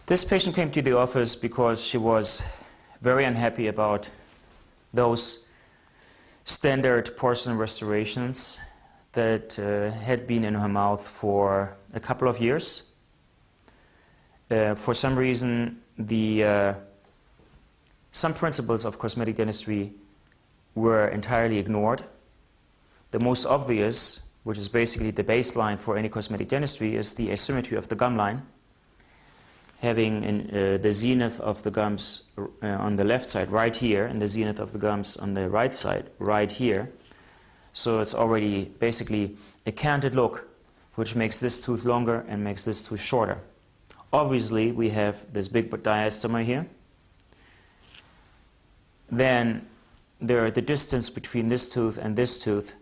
This patient came to the office because she was very unhappy about those standard porcelain restorations that had been in her mouth for a couple of years. For some reason, some principles of cosmetic dentistry were entirely ignored. The most obvious, which is basically the baseline for any cosmetic dentistry, is the asymmetry of the gum line, having the zenith of the gums on the left side right here and the zenith of the gums on the right side right here. So it's already basically a canted look, which makes this tooth longer and makes this tooth shorter. Obviously, we have this big diastema here. Then the distance between this tooth and this tooth,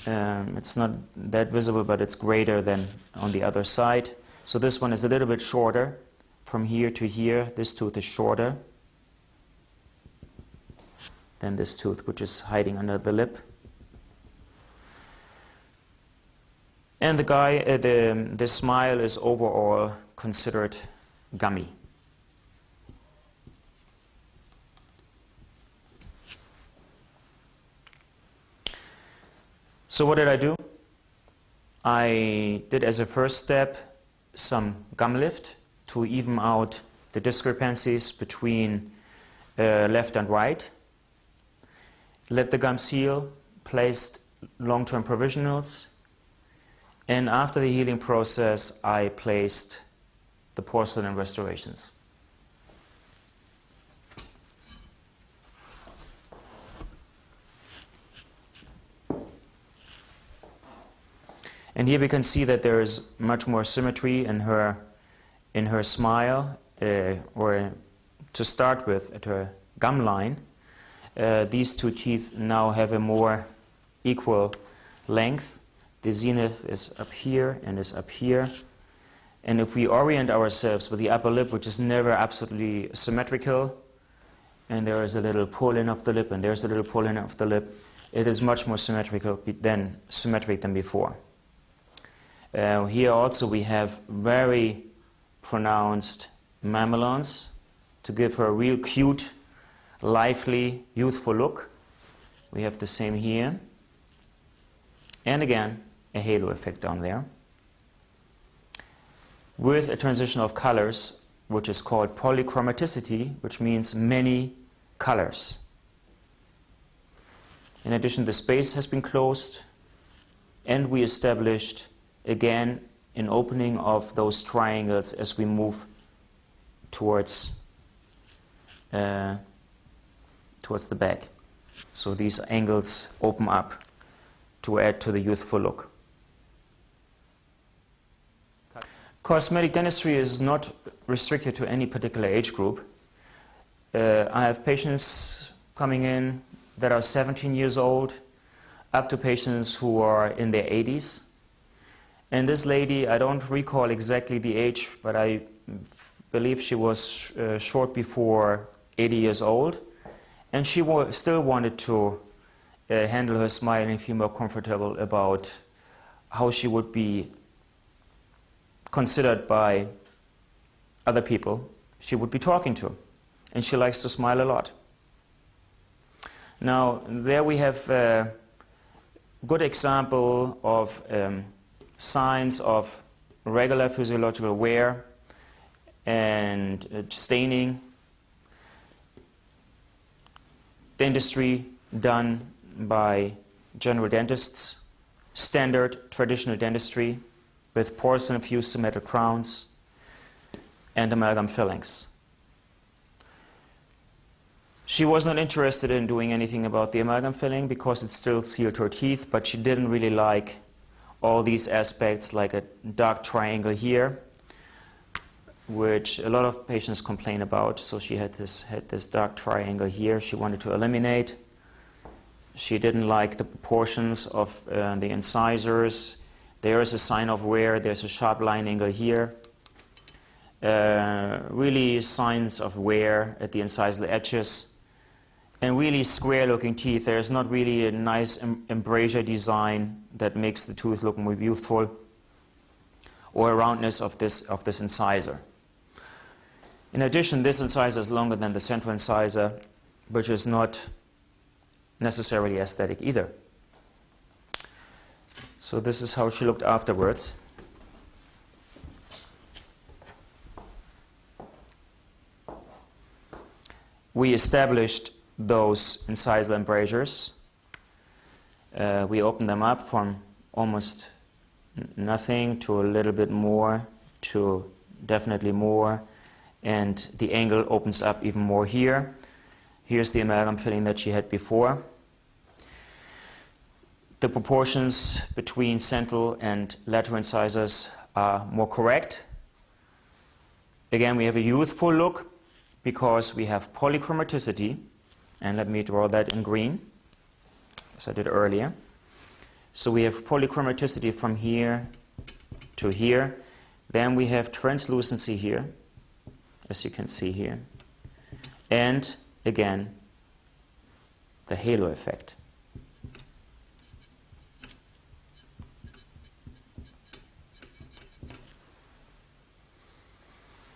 it's not that visible, but it's greater than on the other side. So this one is a little bit shorter from here to here. This tooth is shorter than this tooth, which is hiding under the lip. And the smile is overall considered gummy. So what did I do? I did, as a first step, some gum lift to even out the discrepancies between left and right. Let the gums heal, placed long-term provisionals, and after the healing process, I placed the porcelain restorations. And here we can see that there is much more symmetry in her smile, or to start with, at her gum line. These two teeth now have a more equal length. The zenith is up here and is up here. And if we orient ourselves with the upper lip, which is never absolutely symmetrical, and there is a little pull-in of the lip, and there's a little pull-in of the lip, it is much more symmetric than before. Here also we have very pronounced mamelons to give her a real cute, lively, youthful look. We have the same here. And again, a halo effect down there. With a transition of colors, which is called polychromaticity, which means many colors. In addition, the space has been closed, and we established again an opening of those triangles as we move towards the back. So these angles open up to add to the youthful look. Cosmetic dentistry is not restricted to any particular age group. I have patients coming in that are 17 years old, up to patients who are in their 80s. And this lady, I don't recall exactly the age, but I believe she was short before 80 years old. And she still wanted to handle her smile and feel more comfortable about how she would be considered by other people she would be talking to. And she likes to smile a lot. Now, there we have a good example of signs of regular physiological wear and staining. Dentistry done by general dentists, standard traditional dentistry with porcelain-fused metal crowns and amalgam fillings. She was not interested in doing anything about the amalgam filling because it still sealed her teeth, but she didn't really like all these aspects, like a dark triangle here, which a lot of patients complain about. So she had this dark triangle here she wanted to eliminate. She didn't like the proportions of the incisors. There is a sign of wear. There's a sharp line angle here. Really signs of wear at the incisal edges. And really square-looking teeth. There's not really a nice embrasure design that makes the tooth look more youthful. or roundness of this incisor. In addition, this incisor is longer than the central incisor, which is not necessarily aesthetic either. So this is how she looked afterwards. We established those incisal embrasures. We opened them up from almost nothing to a little bit more to definitely more, and the angle opens up even more here. Here's the amalgam filling that she had before. The proportions between central and lateral incisors are more correct. Again, we have a youthful look because we have polychromaticity, and let me draw that in green, as I did earlier. So we have polychromaticity from here to here. Then we have translucency here, as you can see here. And again, the halo effect.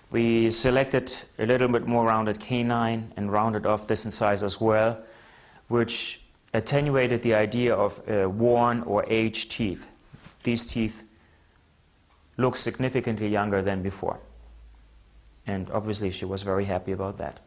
We selected a little bit more rounded canine and rounded off this incisor as well, which attenuated the idea of worn or aged teeth. These teeth look significantly younger than before. And obviously she was very happy about that.